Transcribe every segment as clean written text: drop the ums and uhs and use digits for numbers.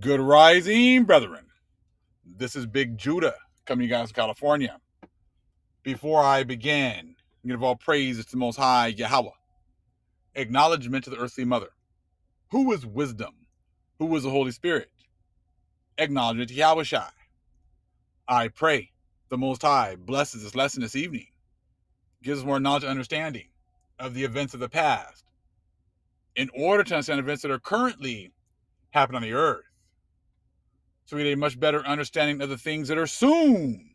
Good rising, brethren. This is Big Judah coming to you guys from California. Before I begin, give all praise to the Most High Yahweh. Acknowledgement to the earthly mother. Who is wisdom? Who is the Holy Spirit? Acknowledgement to Yahweh Shai. I pray the Most High blesses this lesson this evening, gives us more knowledge and understanding of the events of the past, in order to understand events that are currently happening on the earth, so we get a much better understanding of the things that are soon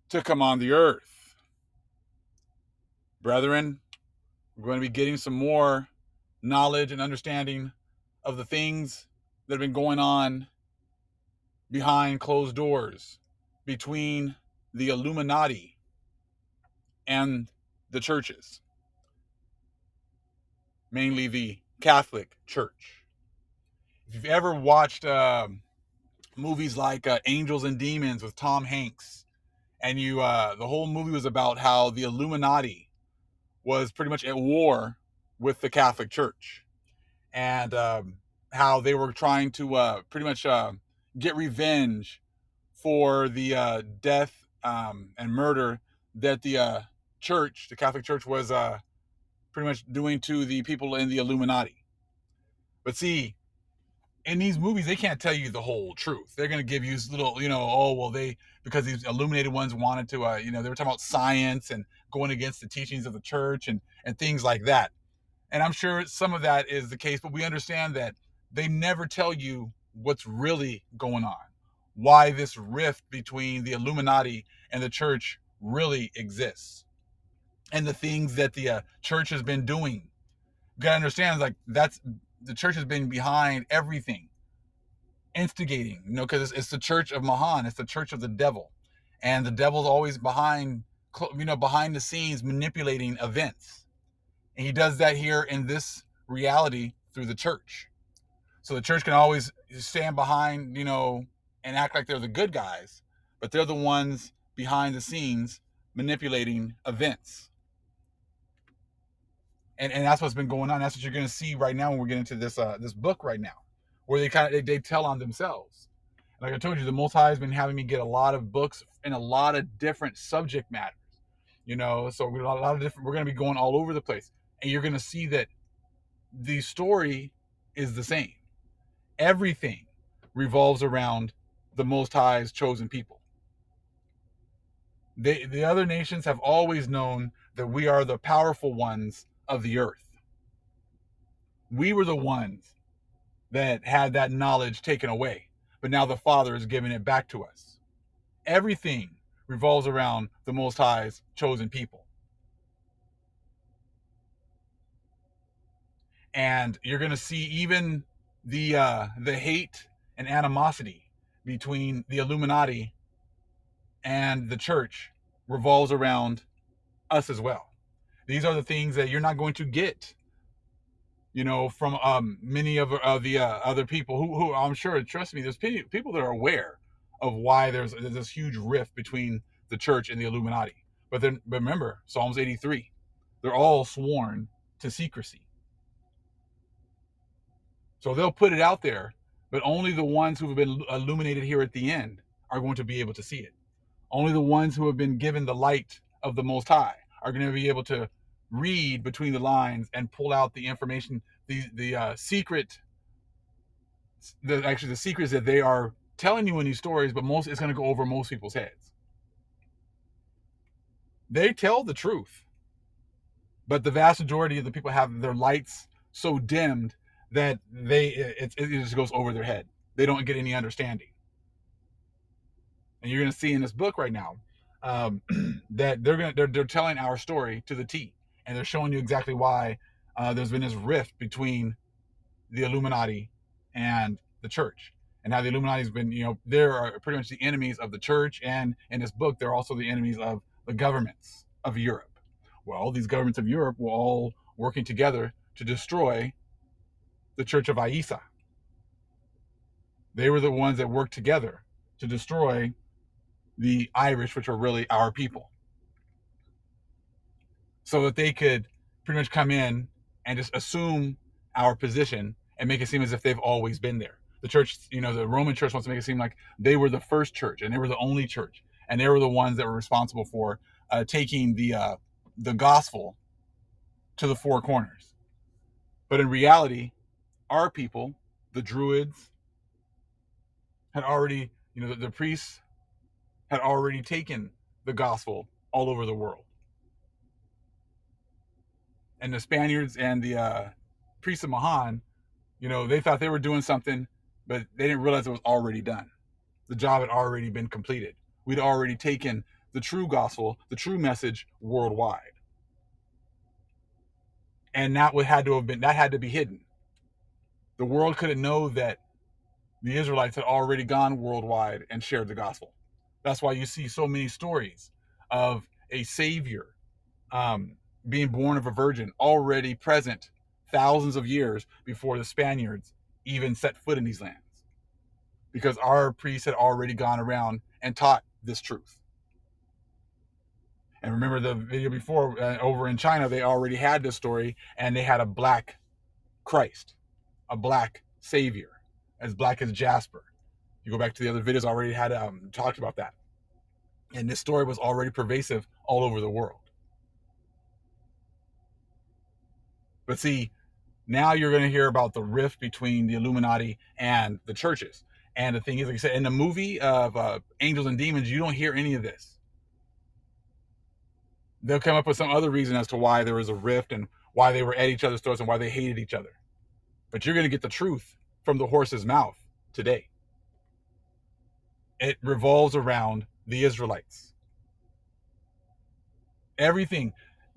to come on the earth. Brethren, we're going to be getting some more knowledge and understanding of the things that have been going on behind closed doors between the Illuminati and the churches, mainly the Catholic Church. If you've ever watched movies like Angels and Demons with Tom Hanks, and the whole movie was about how the Illuminati was pretty much at war with the Catholic Church, and how they were trying to pretty much get revenge for the death and murder that the church, the Catholic Church, was pretty much doing to the people in the Illuminati. But see, in these movies, they can't tell you the whole truth. They're going to give you little, because these illuminated ones wanted to, they were talking about science and going against the teachings of the church and things like that. And I'm sure some of that is the case, but we understand that they never tell you what's really going on, why this rift between the Illuminati and the church really exists, and the things that the church has been doing. You gotta understand, like, that's the church has been behind everything, instigating, because it's the church of Mahan, it's the church of the devil, and the devil's always behind the scenes manipulating events. And he does that here in this reality through the church. So the church can always stand behind, and act like they're the good guys, but they're the ones behind the scenes manipulating events. And that's what's been going on. That's what you're going to see right now when we're getting into this book right now, where they tell on themselves. Like I told you, the Most High has been having me get a lot of books in a lot of different subject matters. So we're going to be going all over the place, and you're going to see that the story is the same. Everything revolves around the Most High's chosen people. The other nations have always known that we are the powerful ones of the earth. We were the ones that had that knowledge taken away, but now the Father is giving it back to us. Everything revolves around the Most High's chosen people. And you're going to see even the hate and animosity between the Illuminati and the church revolves around us as well. These are the things that you're not going to get, from many of the other people who I'm sure, trust me, there's people that are aware of why there's this huge rift between the church and the Illuminati. But remember, Psalms 83, they're all sworn to secrecy. So they'll put it out there, but only the ones who have been illuminated here at the end are going to be able to see it. Only the ones who have been given the light of the Most High are going to be able to read between the lines and pull out the information, the secrets that they are telling you in these stories, but it's going to go over most people's heads. They tell the truth, but the vast majority of the people have their lights so dimmed that it just goes over their head. They don't get any understanding. And you're going to see in this book right now that they're telling our story to the T, and they're showing you exactly why there's been this rift between the Illuminati and the church, and how the Illuminati has been, they're pretty much the enemies of the church, and in this book they're also the enemies of the governments of Europe. Well, these governments of Europe were all working together to destroy the Church of Isa. They were the ones that worked together to destroy the Irish, which are really our people, so that they could pretty much come in and just assume our position and make it seem as if they've always been there. The church, the Roman church wants to make it seem like they were the first church and they were the only church, and they were the ones that were responsible for taking the gospel to the four corners. But in reality, our people, the Druids, had already, the priests had already taken the gospel all over the world. And the Spaniards and the priests of Mahan, they thought they were doing something, but they didn't realize it was already done. The job had already been completed. We'd already taken the true gospel, the true message worldwide. And that had to be hidden. The world couldn't know that the Israelites had already gone worldwide and shared the gospel. That's why you see so many stories of a savior being born of a virgin already present thousands of years before the Spaniards even set foot in these lands. Because our priests had already gone around and taught this truth. And remember the video before, over in China, they already had this story, and they had a black Christ, a black savior, as black as Jasper. You go back to the other videos, already had talked about that. And this story was already pervasive all over the world. But see, now you're going to hear about the rift between the Illuminati and the churches. And the thing is, like I said, in the movie of Angels and Demons, you don't hear any of this. They'll come up with some other reason as to why there was a rift and why they were at each other's throats and why they hated each other. But you're going to get the truth from the horse's mouth today. It revolves around the Israelites. Everything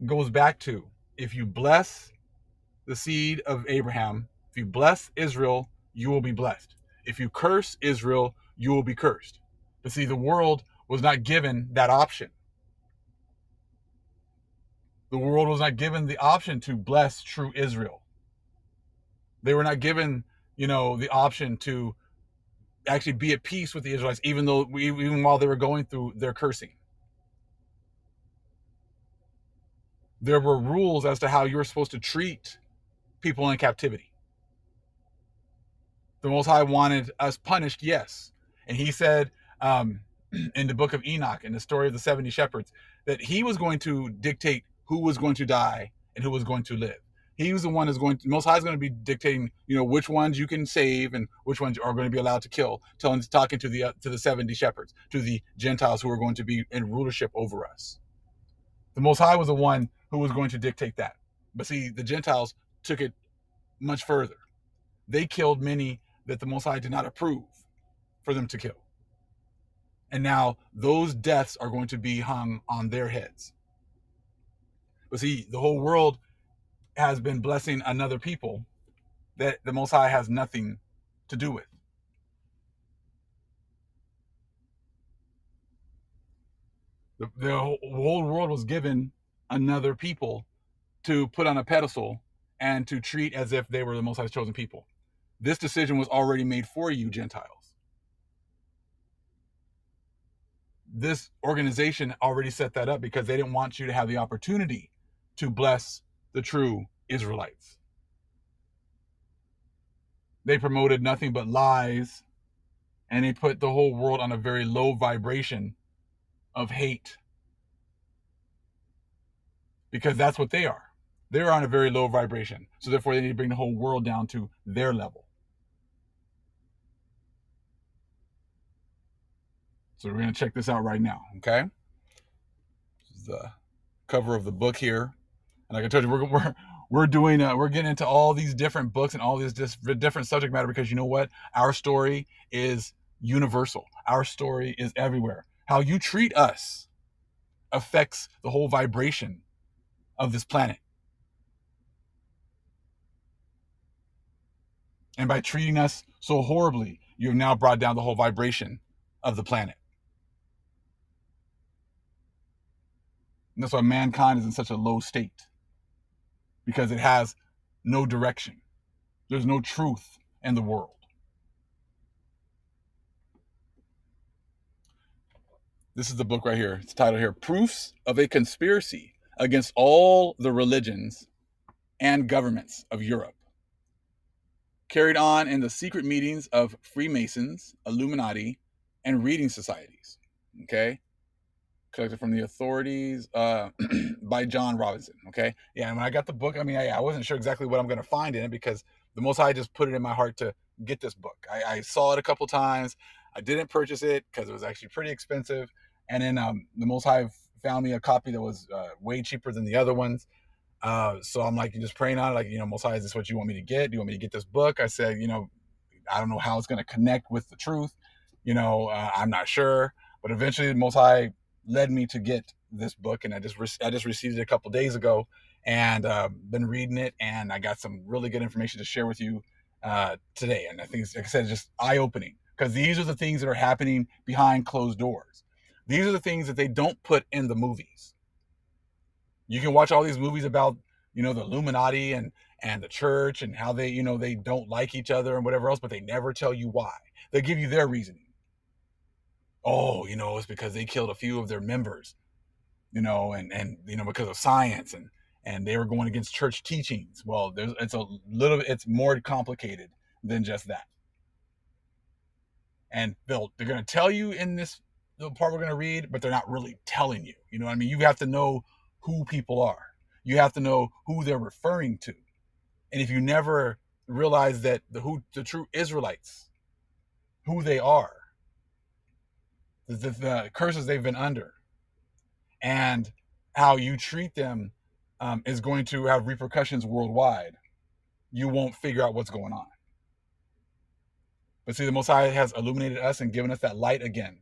goes back to, if you bless the seed of Abraham, if you bless Israel, you will be blessed. If you curse Israel, you will be cursed. But see, the world was not given that option. The world was not given the option to bless true Israel. They were not given, the option to actually be at peace with the Israelites, even while they were going through their cursing. There were rules as to how you were supposed to treat people in captivity. The Most High wanted us punished, yes. And he said in the book of Enoch, in the story of the 70 shepherds, that he was going to dictate who was going to die and who was going to live. He was the one Most High is going to be dictating, which ones you can save and which ones are going to be allowed to kill, talking to the 70 shepherds, to the Gentiles who are going to be in rulership over us. The Most High was the one who was going to dictate that. But see, the Gentiles took it much further. They killed many that the Most High did not approve for them to kill. And now those deaths are going to be hung on their heads. But see, the whole world has been blessing another people that the Most High has nothing to do with. The whole world was given another people to put on a pedestal and to treat as if they were the Most High's chosen people. This decision was already made for you, Gentiles. This organization already set that up because they didn't want you to have the opportunity to bless the true Israelites. They promoted nothing but lies, and they put the whole world on a very low vibration of hate. Because that's what they are. They're on a very low vibration. So therefore they need to bring the whole world down to their level. So we're going to check this out right now, okay? This is the cover of the book here. And like I told you, we're getting into all these different books and all these different subject matter because you know what? Our story is universal. Our story is everywhere. How you treat us affects the whole vibration of this planet. And by treating us so horribly, you've now brought down the whole vibration of the planet. And that's why mankind is in such a low state. Because it has no direction. There's no truth in the world. This is the book right here. It's titled here, Proofs of a Conspiracy Against All the Religions and Governments of Europe. carried on in the secret meetings of Freemasons, Illuminati, and reading societies. Okay, collected from the authorities by John Robinson. Okay, yeah. And when I got the book, I mean, I wasn't sure exactly what I'm going to find in it because the Most High just put it in my heart to get this book. I saw it a couple times. I didn't purchase it because it was actually pretty expensive. And then the Most High found me a copy that was way cheaper than the other ones. So I'm like just praying on it, like, Most High, is this what you want me to get? Do you want me to get this book? I said, I don't know how it's going to connect with the truth. I'm not sure, but eventually the Most High led me to get this book, and I just received it a couple days ago, and been reading it, and I got some really good information to share with you today. And I think, like I said, it's just eye opening because these are the things that are happening behind closed doors. These are the things that they don't put in the movies. You can watch all these movies about the Illuminati and the church and how they don't like each other and whatever else, but they never tell you why. They give you their reasoning. Oh, it's because they killed a few of their members, and because of science, and they were going against church teachings. Well, it's more complicated than just that. And they're going to tell you in this little part we're going to read, but they're not really telling you. You know what I mean? You have to know who people are. You have to know who they're referring to. And if you never realize that the true Israelites, who they are, the curses they've been under, and how you treat them is going to have repercussions worldwide, you won't figure out what's going on. But see, the Most High has illuminated us and given us that light again,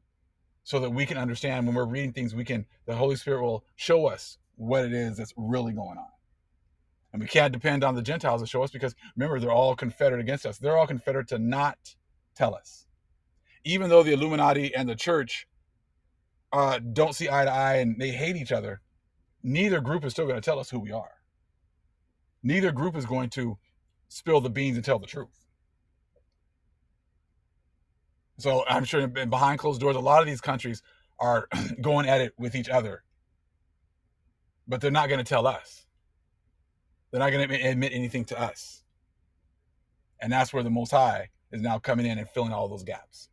so that we can understand when we're reading things. The Holy Spirit will show us what it is that's really going on. And we can't depend on the Gentiles to show us because, remember, they're all confederate against us. They're all confederate to not tell us. Even though the Illuminati and the church don't see eye to eye and they hate each other, neither group is still going to tell us who we are. Neither group is going to spill the beans and tell the truth. So I'm sure behind closed doors, a lot of these countries are going at it with each other, but they're not going to tell us. They're not going to admit anything to us. And that's where the Most High is now coming in and filling all those gaps.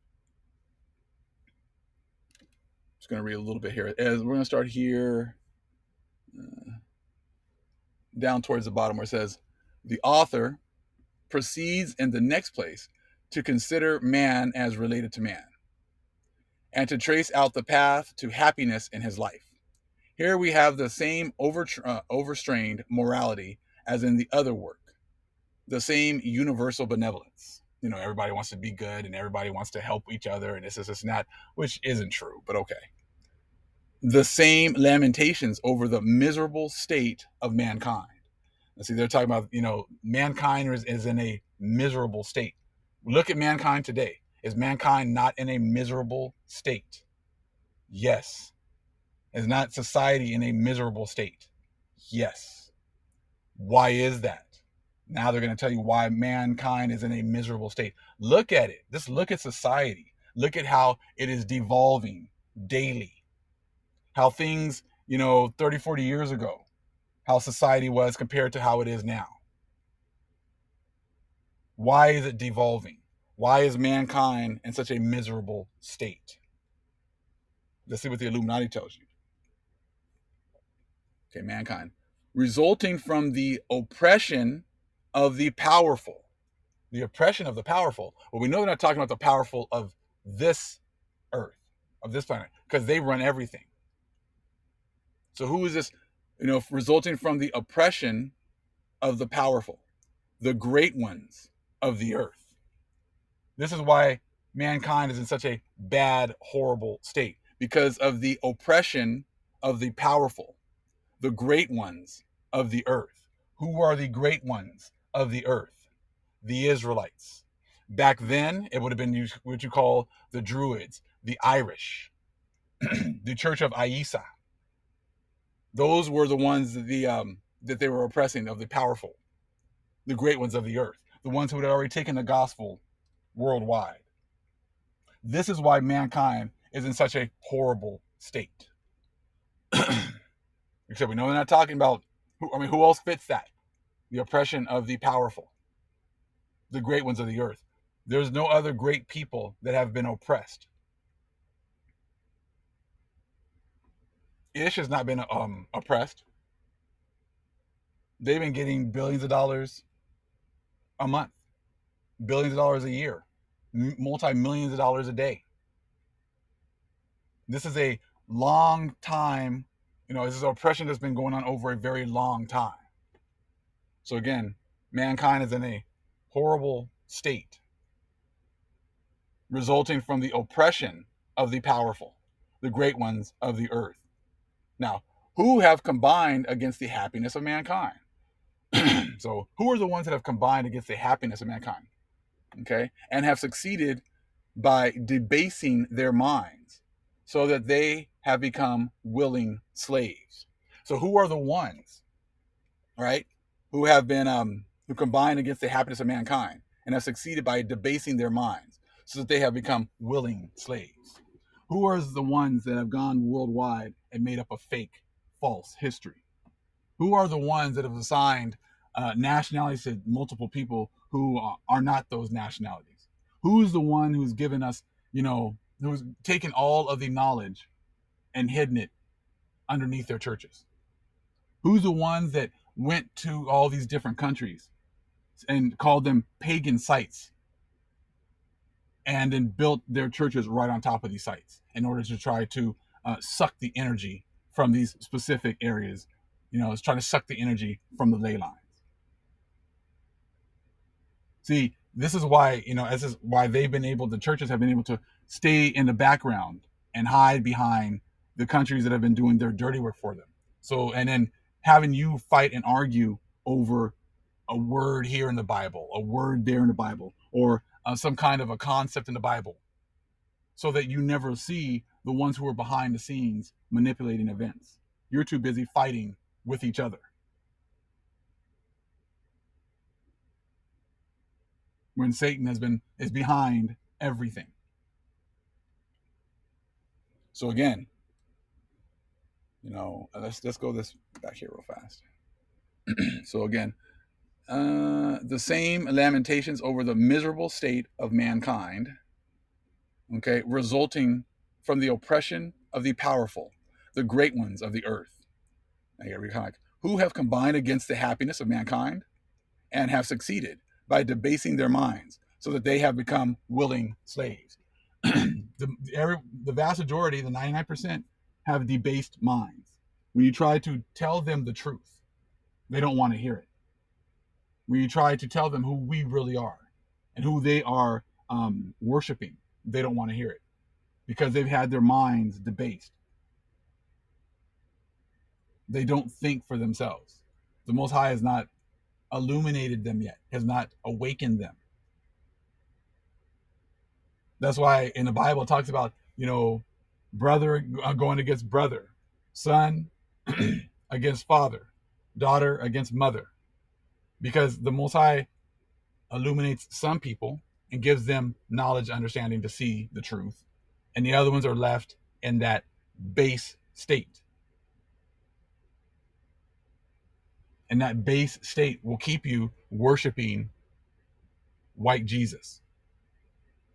Just going to read a little bit here. We're going to start here down towards the bottom where it says, the author proceeds in the next place to consider man as related to man and to trace out the path to happiness in his life. Here we have the same overstrained morality as in the other work, the same universal benevolence. Everybody wants to be good and everybody wants to help each other and this and that, which isn't true, but okay. The same lamentations over the miserable state of mankind. Let's see, they're talking about, mankind is in a miserable state. Look at mankind today. Is mankind not in a miserable state? Yes. Is not society in a miserable state? Yes. Why is that? Now they're going to tell you why mankind is in a miserable state. Look at it. Just look at society. Look at how it is devolving daily. How things, 30, 40 years ago, how society was compared to how it is now. Why is it devolving? Why is mankind in such a miserable state? Let's see what the Illuminati tells you. Okay, mankind. Resulting from the oppression of the powerful. The oppression of the powerful. Well, we know they're not talking about the powerful of this earth, of this planet, because they run everything. So who is this? Resulting from the oppression of the powerful, the great ones of the earth. This is why mankind is in such a bad, horrible state, because of the oppression of the powerful, the great ones of the earth. Who are the great ones of the earth? The Israelites. Back then, it would have been what you call the Druids, the Irish, the Church of Isa. Those were the ones that they were oppressing, of the powerful, the great ones of the earth, the ones who had already taken the gospel worldwide. This is why mankind is in such a horrible state. Except we know we're not talking about who else fits that? The oppression of the powerful, the great ones of the earth. There's no other great people that have been oppressed. Ish has not been oppressed. They've been getting billions of dollars a month, billions of dollars a year, multi-millions of dollars a day. This is a long time, this is oppression that's been going on over a very long time. So again, mankind is in a horrible state, resulting from the oppression of the powerful, the great ones of the earth. Now, who have combined against the happiness of mankind? So, who are the ones that have combined against the happiness of mankind? Okay, and have succeeded by debasing their minds so that they have become willing slaves. So, who are the ones, right, who have been who combine against the happiness of mankind and have succeeded by debasing their minds so that they have become willing slaves? Who are the ones that have gone worldwide and made up a fake, false history? Who are the ones that have assigned nationalities to multiple people who are not those nationalities? Who's the one who's given us, who's taken all of the knowledge and hidden it underneath their churches? Who's the ones that went to all these different countries and called them pagan sites and then built their churches right on top of these sites in order to try to suck the energy from these specific areas? It's trying to suck the energy from the ley lines. See, this is why, this is why the churches have been able to stay in the background and hide behind the countries that have been doing their dirty work for them. So, and then having you fight and argue over a word here in the Bible, a word there in the Bible, or some kind of a concept in the Bible, so that you never see the ones who are behind the scenes manipulating events. You're too busy fighting with each other. When Satan is behind everything. So again, let's go this back here real fast. So again, the same lamentations over the miserable state of mankind, okay, resulting from the oppression of the powerful, the great ones of the earth. Who have combined against the happiness of mankind and have succeeded by debasing their minds so that they have become willing slaves. The vast majority, the 99%, have debased minds. When you try to tell them the truth, they don't want to hear it. When you try to tell them who we really are and who they are worshiping, they don't want to hear it because they've had their minds debased. They don't think for themselves. The Most High has not illuminated them yet, has not awakened them. That's why in the Bible it talks about, brother going against brother, son against father, daughter against mother, because the Most High illuminates some people and gives them knowledge, understanding to see the truth, and the other ones are left in that base state. And that base state will keep you worshiping white Jesus,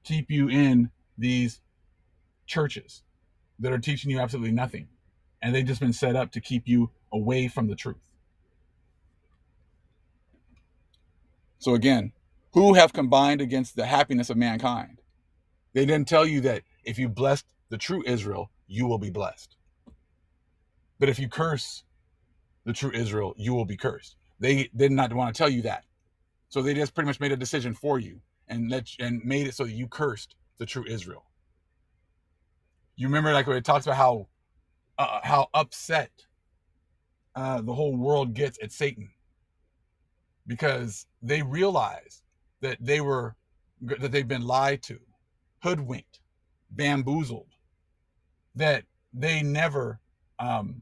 keep you in these churches that are teaching you absolutely nothing. And they've just been set up to keep you away from the truth. So again, who have combined against the happiness of mankind? They didn't tell you that if you blessed the true Israel, you will be blessed. But if you curse the true Israel, you will be cursed. They did not want to tell you that. So they just pretty much made a decision for you and made it so that you cursed the true Israel. You remember when it talks about how upset the whole world gets at Satan, because they realize that they've been lied to, hoodwinked, bamboozled, that they never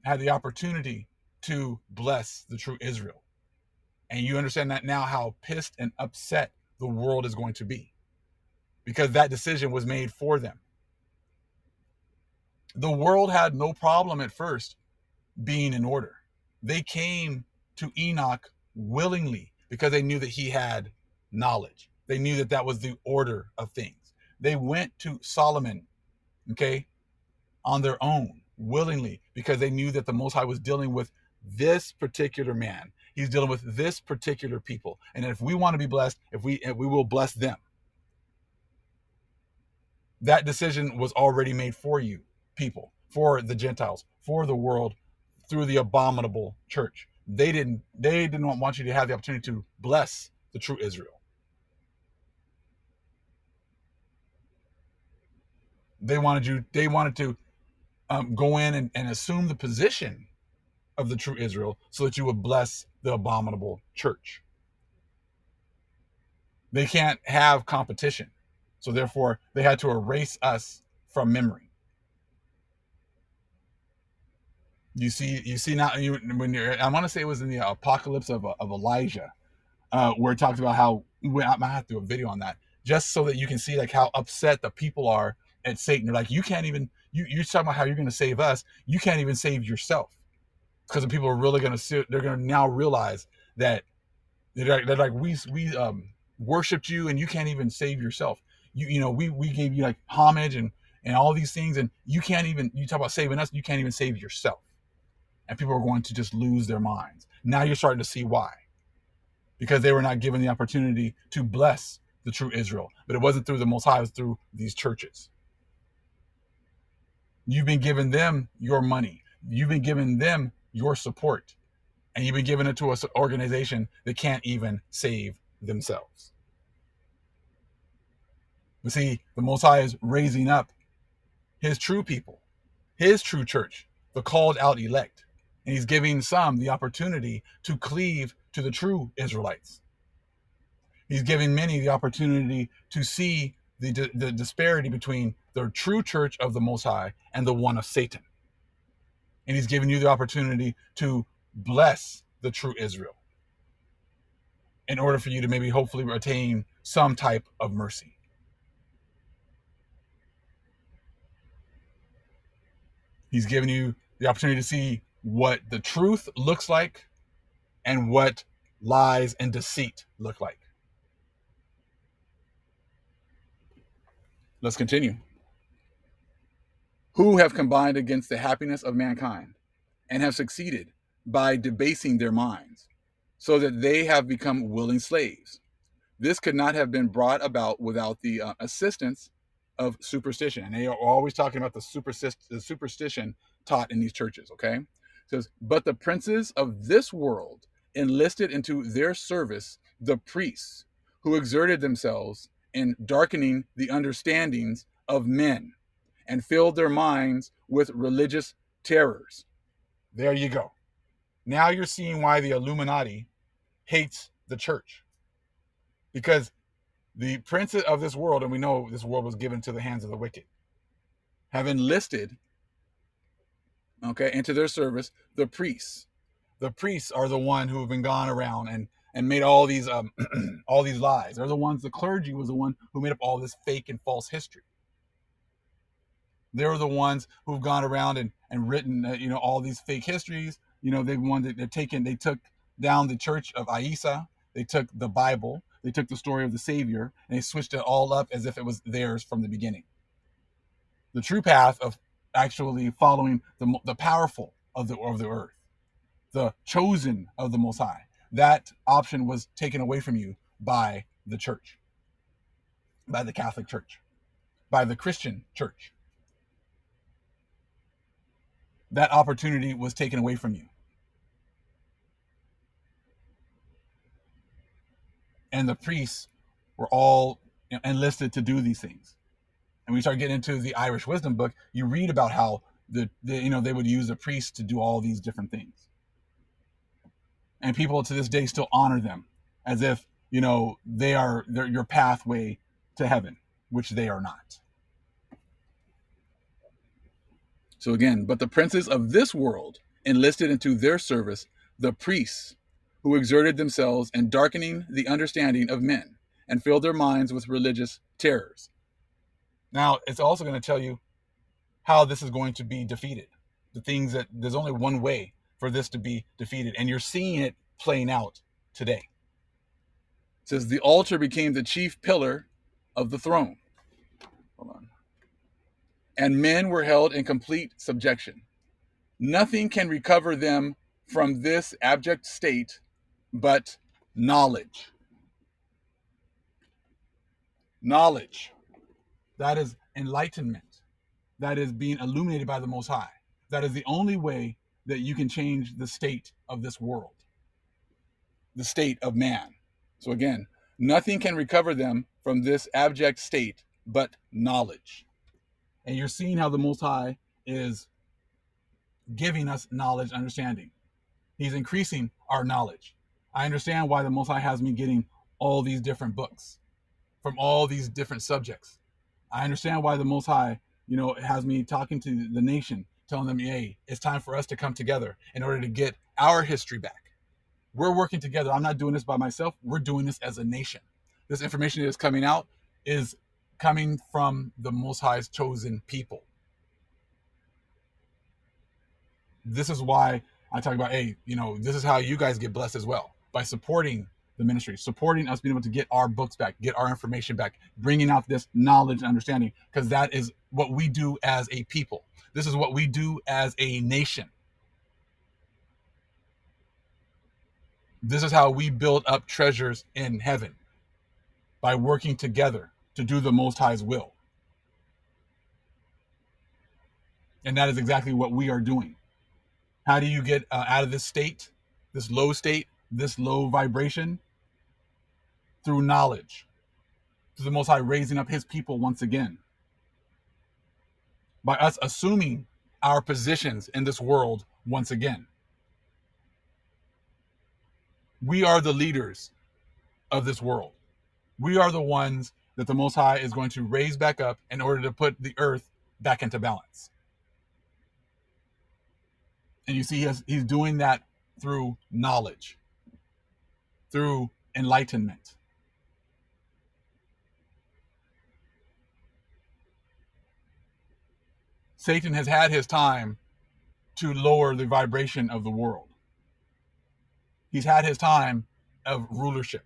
had the opportunity to bless the true Israel. And you understand that now, how pissed and upset the world is going to be, because that decision was made for them. The world had no problem at first being in order. They came to Enoch willingly because they knew that he had knowledge. They knew that that was the order of things. They went to Solomon, okay, on their own, willingly, because they knew that the Most High was dealing with this particular man. He's dealing with this particular people. And if we want to be blessed, if we will bless them. That decision was already made for you, people, for the Gentiles, for the world, through the abominable church. They didn't want you to have the opportunity to bless the true Israel. They wanted to go in and assume the position of the true Israel so that you would bless the abominable church. They can't have competition. So therefore, they had to erase us from memory. You see now, I want to say it was in the apocalypse of Elijah, where it talks about how, I might have to do a video on that, just so that you can see like how upset the people are at Satan. They're like, you can't even, you're talking about how you're going to save us. You can't even save yourself. Because the people are really going to, they're going to now realize that they're like we worshipped you and you can't even save yourself. We gave you like homage and all these things, and you can't even, you talk about saving us, you can't even save yourself. And people are going to just lose their minds. Now you're starting to see why. Because they were not given the opportunity to bless the true Israel. But it wasn't through the Most High, it was through these churches. You've been giving them your money. You've been giving them your support. And you've been giving it to an organization that can't even save themselves. But see, the Most High is raising up his true people, his true church, the called out elect. And he's giving some the opportunity to cleave to the true Israelites. He's giving many the opportunity to see the disparity between the true church of the Most High and the one of Satan. And he's giving you the opportunity to bless the true Israel in order for you to maybe hopefully attain some type of mercy. He's giving you the opportunity to see what the truth looks like and what lies and deceit look like. Let's continue. Who have combined against the happiness of mankind and have succeeded by debasing their minds, so that they have become willing slaves. This could not have been brought about without the assistance of superstition. And they are always talking about the superstition taught in these churches, okay? It says, but the princes of this world enlisted into their service the priests who exerted themselves in darkening the understandings of men and filled their minds with religious terrors. There you go. Now you're seeing why the Illuminati hates the church. Because the princes of this world, and we know this world was given to the hands of the wicked, have enlisted, okay, into their service the priests. The priests are the one who have been gone around and made all these all these lies. They're the ones, the clergy was the one who made up all this fake and false history. They're the ones who've gone around and written all these fake histories. They took down the church of Isa. They took the Bible. They took the story of the Savior and they switched it all up as if it was theirs from the beginning. The true path of actually following the powerful of the earth, the chosen of the Most High, that option was taken away from you by the church, by the Catholic Church, by the Christian church. That opportunity was taken away from you. And the priests were all enlisted to do these things. And when you start getting into the Irish Wisdom book, you read about how they would use the priests to do all these different things. And people to this day still honor them as if, they're your pathway to heaven, which they are not. So again, but the princes of this world enlisted into their service the priests who exerted themselves in darkening the understanding of men and filled their minds with religious terrors. Now, it's also going to tell you how this is going to be defeated. The things that there's only one way for this to be defeated. And you're seeing it playing out today. It says the altar became the chief pillar of the throne. Hold on. And men were held in complete subjection. Nothing can recover them from this abject state but knowledge. Knowledge. That is enlightenment. That is being illuminated by the Most High. That is the only way that you can change the state of this world, the state of man. So again, nothing can recover them from this abject state but knowledge. And you're seeing how the Most High is giving us knowledge, understanding. He's increasing our knowledge. I understand why the Most High has me getting all these different books from all these different subjects. I understand why the Most High, has me talking to the nation, telling them, hey, it's time for us to come together in order to get our history back. We're working together. I'm not doing this by myself. We're doing this as a nation. This information that is coming out is coming from the Most High's chosen people. This is why I talk about, hey, this is how you guys get blessed as well, by supporting the ministry, supporting us being able to get our books back, get our information back, bringing out this knowledge and understanding, because that is what we do as a people. This is what we do as a nation. This is how we build up treasures in heaven, by working together to do the Most High's will. And that is exactly what we are doing. How do you get out of this state, this low vibration? Through knowledge, through the Most High raising up his people once again. By us assuming our positions in this world once again. We are the leaders of this world. We are the ones that the Most High is going to raise back up in order to put the earth back into balance. And you see he's doing that through knowledge, through enlightenment. Satan has had his time to lower the vibration of the world. He's had his time of rulership.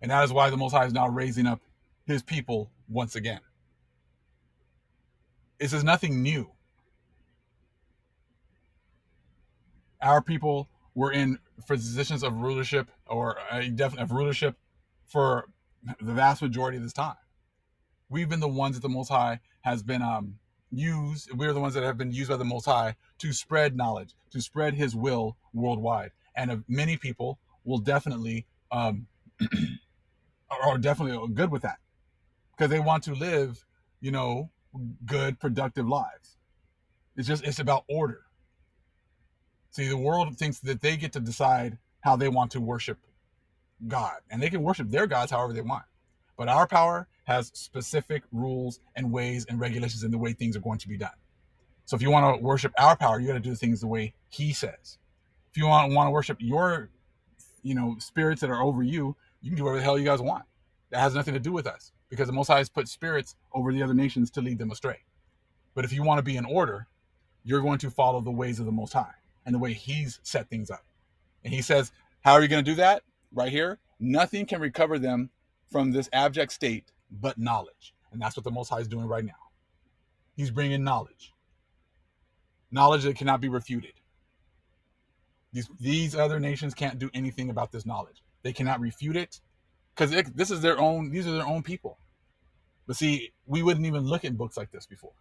And that is why the Most High is now raising up his people once again. This is nothing new. Our people were in positions of rulership, or definitely of rulership, for the vast majority of this time. We've been the ones that the Most High has been used. We're the ones that have been used by the Most High to spread knowledge, to spread his will worldwide. And many people will definitely are definitely good with that, because they want to live, good, productive lives. It's about order. See, the world thinks that they get to decide how they want to worship God, and they can worship their gods however they want. But our power has specific rules and ways and regulations in the way things are going to be done. So if you want to worship our power, you got to do things the way he says. If you want to worship your, spirits that are over you, you can do whatever the hell you guys want. That has nothing to do with us, because the Most High has put spirits over the other nations to lead them astray. But if you want to be in order, you're going to follow the ways of the Most High and the way he's set things up. And he says, how are you going to do that? Right here, nothing can recover them from this abject state but knowledge. And that's what the Most High is doing right now. He's bringing knowledge. Knowledge that cannot be refuted. These other nations can't do anything about this knowledge. They cannot refute it, because these are their own people. But see, we wouldn't even look at books like this before,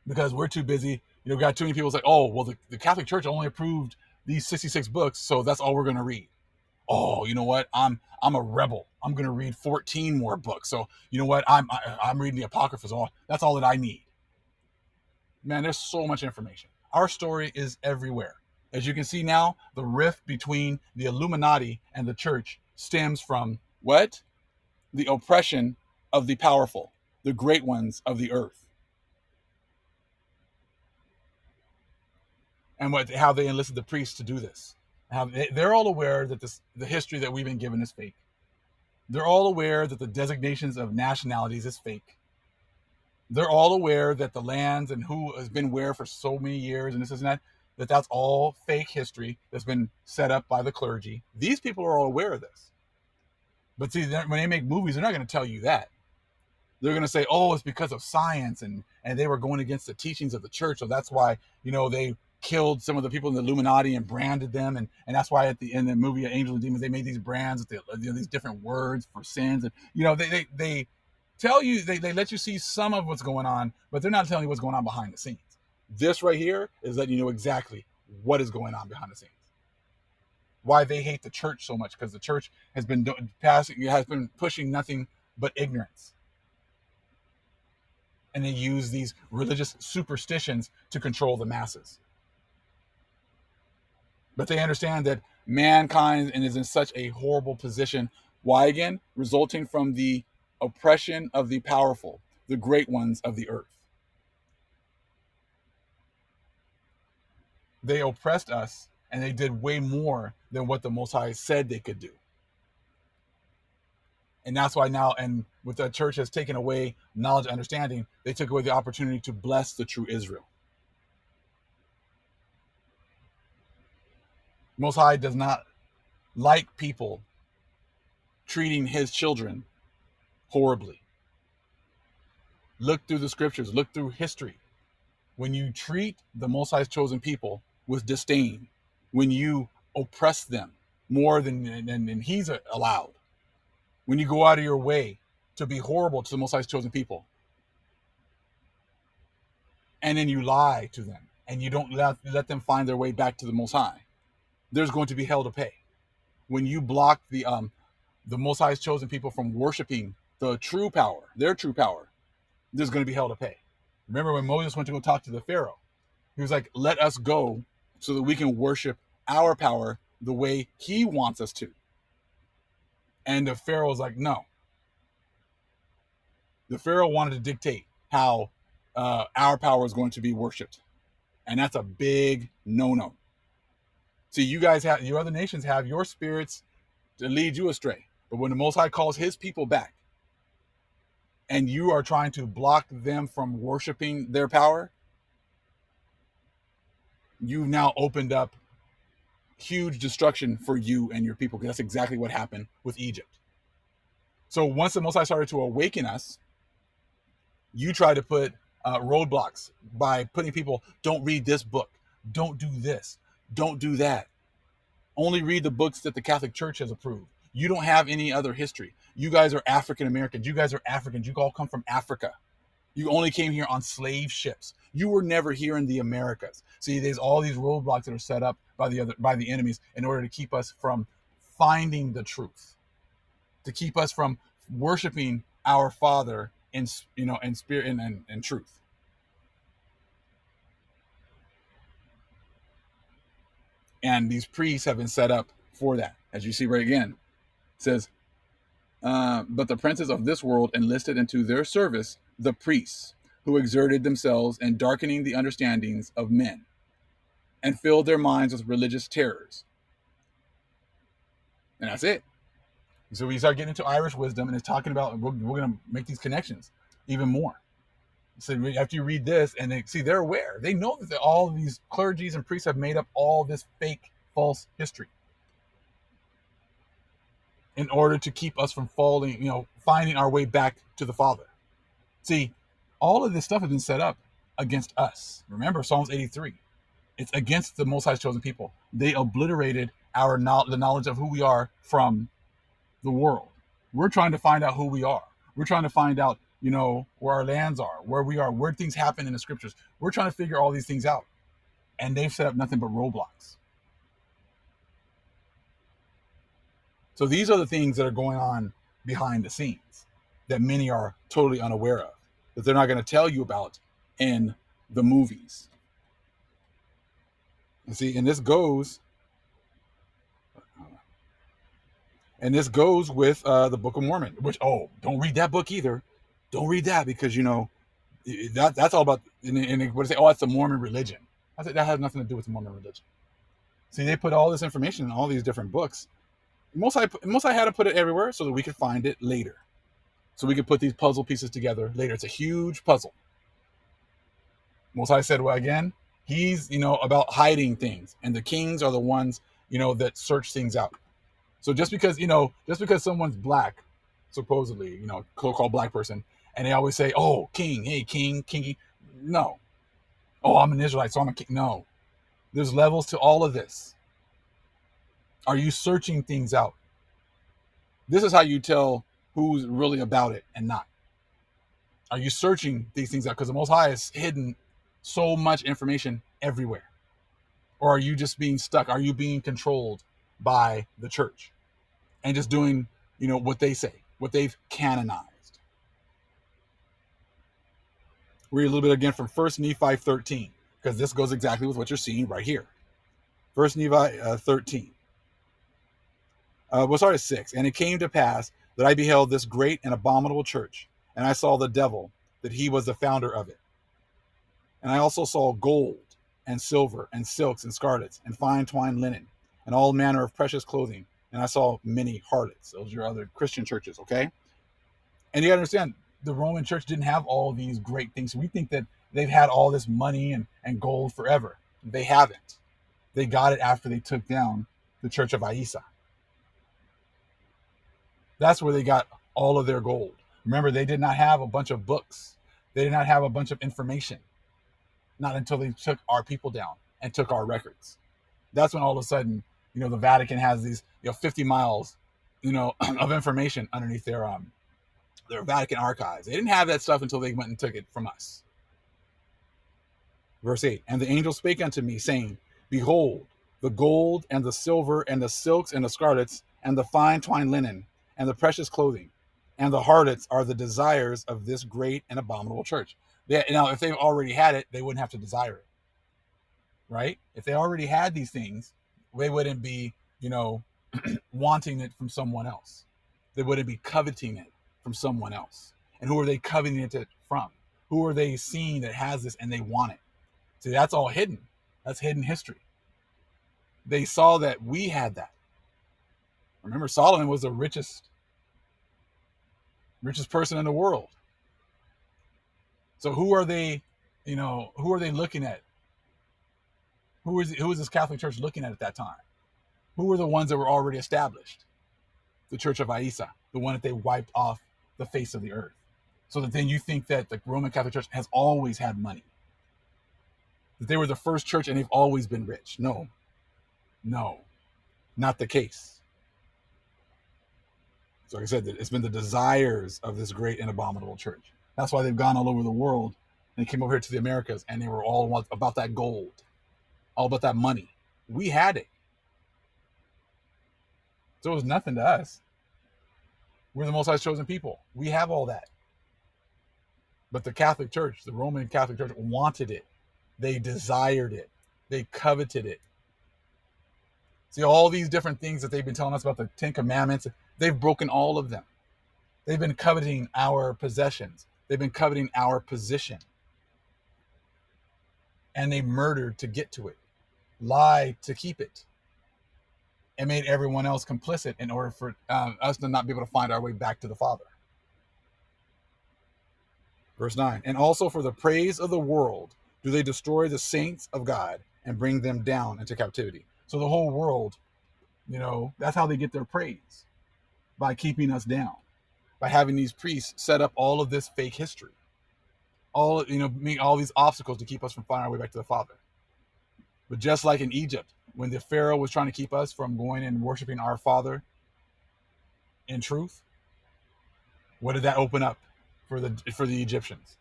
because we're too busy. We got too many people say, oh, well, the Catholic Church only approved these 66 books, so that's all we're going to read. Oh, you know what? I'm a rebel. I'm going to read 14 more books. So you know what? I'm reading the Apocryphas. That's all that I need. Man, there's so much information. Our story is everywhere. As you can see now, the rift between the Illuminati and the church stems from what? The oppression of the powerful, the great ones of the earth. And how they enlisted the priests to do this. They're all aware that the history that we've been given is fake. They're all aware that the designations of nationalities is fake. They're all aware that the lands and who has been where for so many years and this and that. that that's all fake history that's been set up by the clergy. These people are all aware of this. But see, when they make movies, they're not going to tell you that. They're going to say, oh, it's because of science, and they were going against the teachings of the church. So that's why, they killed some of the people in the Illuminati and branded them. And that's why in the movie Angels and Demons, they made these brands with these different words for sins. And, they tell you, they let you see some of what's going on, but they're not telling you what's going on behind the scenes. This right here is letting you know exactly what is going on behind the scenes. Why they hate the church so much, because the church has been pushing nothing but ignorance. And they use these religious superstitions to control the masses. But they understand that mankind is in such a horrible position. Why again? Resulting from the oppression of the powerful, the great ones of the earth. They oppressed us, and they did way more than what the Most High said they could do. And that's why now, and with the church has taken away knowledge and understanding, they took away the opportunity to bless the true Israel. Most High does not like people treating his children horribly. Look through the scriptures, look through history. When you treat the Most High's chosen people with disdain, when you oppress them more than he's allowed, when you go out of your way to be horrible to the Most High's chosen people, and then you lie to them, and you don't let them find their way back to the Most High, there's going to be hell to pay. When you block the Most High's chosen people from worshiping the true power, their true power, there's going to be hell to pay. Remember when Moses went to go talk to the Pharaoh? He was like, let us go so that we can worship our power the way he wants us to. And the Pharaoh was like, no. The Pharaoh wanted to dictate how our power is going to be worshipped. And that's a big no-no. See, you guys have, your other nations have your spirits to lead you astray. But when the Most High calls his people back, and you are trying to block them from worshiping their power, you've now opened up huge destruction for you and your people, because that's exactly what happened with Egypt. So once the Most High started to awaken us, you try to put roadblocks by putting people, don't read this book, don't do this, don't do that. Only read the books that the Catholic Church has approved. You don't have any other history. You guys are African Americans. You guys are Africans. You all come from Africa. You only came here on slave ships. You were never here in the Americas. See, there's all these roadblocks that are set up by the enemies in order to keep us from finding the truth, to keep us from worshiping our Father in spirit and truth. And these priests have been set up for that, as you see right again. It says, but the princes of this world enlisted into their service the priests, who exerted themselves in darkening the understandings of men and filled their minds with religious terrors. And that's it. So we start getting into Irish wisdom, and it's talking about, we're going to make these connections even more. So after you read this, and they're aware. They know that all of these clergies and priests have made up all this fake, false history in order to keep us from finding our way back to the Father. See, all of this stuff has been set up against us. Remember Psalms 83. It's against the Most High's chosen people. They obliterated the knowledge of who we are from the world. We're trying to find out who we are. We're trying to find out, where our lands are, where we are, where things happen in the scriptures. We're trying to figure all these things out. And they've set up nothing but roadblocks. So these are the things that are going on behind the scenes that many are totally unaware of, that they're not going to tell you about in the movies. And see, and this goes with the Book of Mormon, which, don't read that book either. Don't read that, because, that's all about, and they would say, it's the Mormon religion. I said, that has nothing to do with the Mormon religion. See, they put all this information in all these different books. Most I had to put it everywhere so that we could find it later. So we could put these puzzle pieces together later. It's a huge puzzle. Most I said, well, again, He's, about hiding things, and the kings are the ones, that search things out. So just because someone's black, supposedly, so-called black person, and they always say, "Oh, king, hey, king, kingy," no. Oh, I'm an Israelite, so I'm a king. No, there's levels to all of this. Are you searching things out? This is how you tell who's really about it and not. Are you searching these things out? Because the Most High is hidden so much information everywhere. Or are you just being stuck? Are you being controlled by the church and just doing, what they say, what they've canonized? Read a little bit again from 1 Nephi 13, because this goes exactly with what you're seeing right here. 1 Nephi 13. We'll start at 6. And it came to pass that I beheld this great and abominable church, and I saw the devil, that he was the founder of it. And I also saw gold and silver and silks and scarlets and fine twined linen and all manner of precious clothing. And I saw many harlots. Those are your other Christian churches, okay? And you got to understand, the Roman church didn't have all these great things. We think that they've had all this money and gold forever. They haven't. They got it after they took down the Church of Isa. That's where they got all of their gold. Remember, they did not have a bunch of books. They did not have a bunch of information. Not until they took our people down and took our records. That's when all of a sudden, the Vatican has these, 50 miles, of information underneath their Vatican archives. They didn't have that stuff until they went and took it from us. Verse 8, and the angel spake unto me, saying, behold, the gold and the silver and the silks and the scarlets and the fine twined linen and the precious clothing and the harlots are the desires of this great and abominable church. Now, if they've already had it, they wouldn't have to desire it, right? If they already had these things, they wouldn't be, wanting it from someone else. They wouldn't be coveting it from someone else. And who are they coveting it from? Who are they seeing that has this and they want it? See, that's all hidden. That's hidden history. They saw that we had that. Remember, Solomon was the richest person in the world. So who are they looking at? Who is this Catholic Church looking at that time? Who were the ones that were already established? The Church of Isa, the one that they wiped off the face of the earth. So that then you think that the Roman Catholic Church has always had money. That they were the first church and they've always been rich. No, not the case. So like I said, it's been the desires of this great and abominable church. That's why they've gone all over the world and they came over here to the Americas and they were all about that gold, all about that money. We had it. So it was nothing to us. We're the Most High's chosen people. We have all that. But the Catholic Church, the Roman Catholic Church, wanted it. They desired it. They coveted it. See, all these different things that they've been telling us about, the 10 Commandments, they've broken all of them. They've been coveting our possessions. They've been coveting our position. And they murdered to get to it, lied to keep it, and made everyone else complicit in order for us to not be able to find our way back to the Father. Verse 9, and also for the praise of the world do they destroy the saints of God and bring them down into captivity. So the whole world, that's how they get their praise, by keeping us down, by having these priests set up all of this fake history, make all these obstacles to keep us from finding our way back to the Father. But just like in Egypt, when the Pharaoh was trying to keep us from going and worshiping our Father in truth, what did that open up for the Egyptians?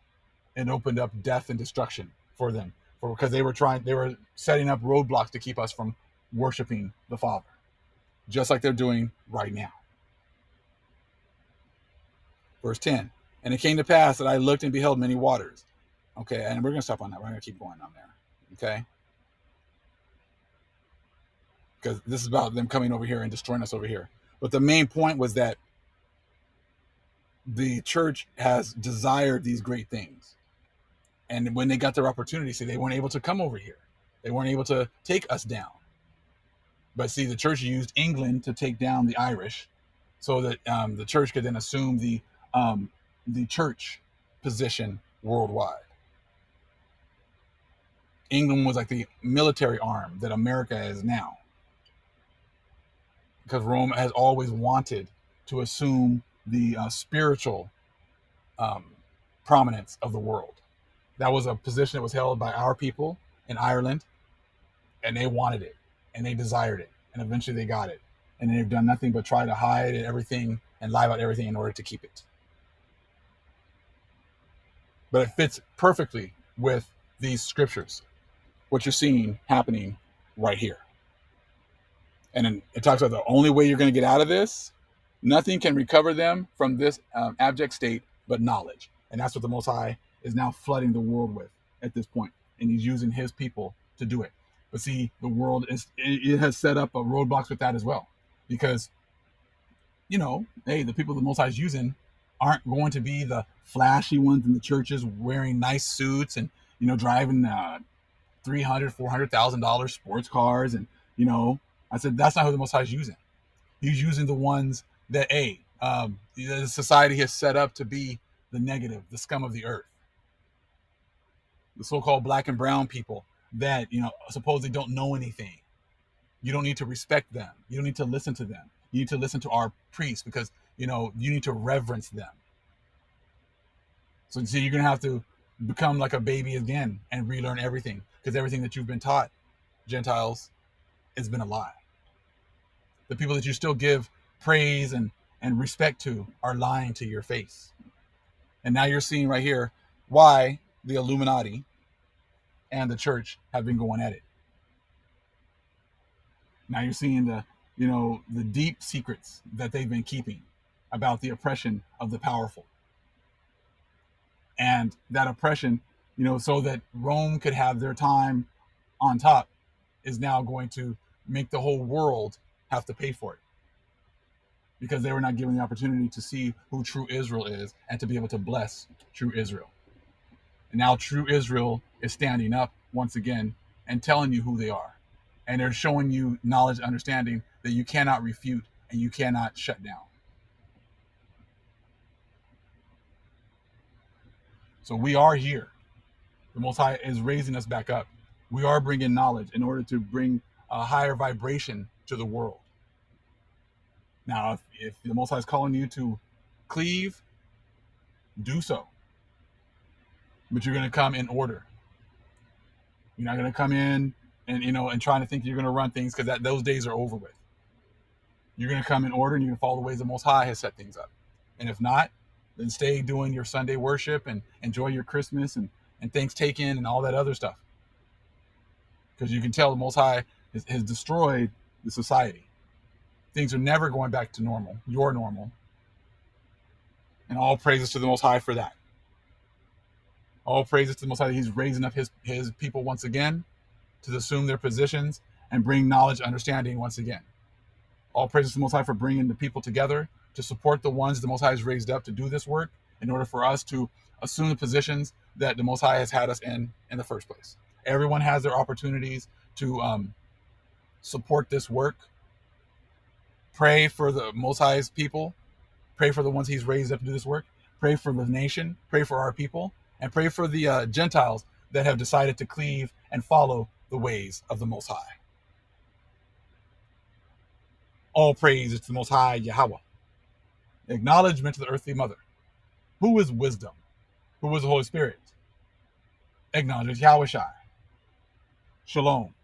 It opened up death and destruction for them, because they were setting up roadblocks to keep us from worshiping the Father, just like they're doing right now. Verse 10, and it came to pass that I looked and beheld many waters. Okay, and we're going to stop on that. We're going to keep going on there. Okay? Because this is about them coming over here and destroying us over here. But the main point was that the church has desired these great things. And when they got their opportunity, see, they weren't able to come over here. They weren't able to take us down. But see, the church used England to take down the Irish, so that the church could then assume the church position worldwide. England was like the military arm that America is now, because Rome has always wanted to assume the spiritual um, prominence of the world. That was a position that was held by our people in Ireland, and they wanted it, and they desired it, and eventually they got it. And they've done nothing but try to hide everything and lie about everything in order to keep it. But it fits perfectly with these scriptures, what you're seeing happening right here. And then it talks about the only way you're going to get out of this, nothing can recover them from this abject state but knowledge. And that's what the Most High is now flooding the world with at this point. And he's using his people to do it. But see, the world it has set up a roadblocks with that as well. Because, hey, the people the Most High is using aren't going to be the flashy ones in the churches wearing nice suits and, driving $300,000-$400,000 sports cars. And, I said, that's not who the Most High is using. He's using the ones that, the society has set up to be the negative, the scum of the earth. The so-called black and brown people that, supposedly don't know anything. You don't need to respect them. You don't need to listen to them. You need to listen to our priests because, you need to reverence them. So you're going to have to become like a baby again and relearn everything, because everything that you've been taught, Gentiles, has been a lie. The people that you still give praise and respect to are lying to your face. And now you're seeing right here why the Illuminati and the church have been going at it. Now you're seeing the deep secrets that they've been keeping about the oppression of the powerful. And that oppression, so that Rome could have their time on top, is now going to make the whole world have to pay for it, because they were not given the opportunity to see who true Israel is and to be able to bless true Israel. And now true Israel is standing up once again and telling you who they are. And they're showing you knowledge and understanding that you cannot refute and you cannot shut down. So we are here. The Most High is raising us back up. We are bringing knowledge in order to bring a higher vibration to the world. Now, if the Most High is calling you to cleave, do so. But you're going to come in order. You're not going to come in and trying to think you're going to run things, because those days are over with. You're going to come in order, and you're going to follow the ways the Most High has set things up. And if not, then stay doing your Sunday worship and enjoy your Christmas and Thanksgiving and all that other stuff. Because you can tell the Most High has destroyed the society. Things are never going back to normal, your normal. And all praises to the Most High for that. All praises to the Most High that he's raising up his people once again to assume their positions and bring knowledge, understanding once again. All praises to the Most High for bringing the people together to support the ones the Most High has raised up to do this work in order for us to assume the positions that the Most High has had us in the first place. Everyone has their opportunities to support this work. Pray for the Most High's people. Pray for the ones he's raised up to do this work. Pray for the nation. Pray for our people. And pray for the Gentiles that have decided to cleave and follow the ways of the Most High. All praise is to the Most High Yahweh. Acknowledgement to the earthly mother. Who is wisdom? Who is the Holy Spirit? Acknowledge Yahweh Shai. Shalom.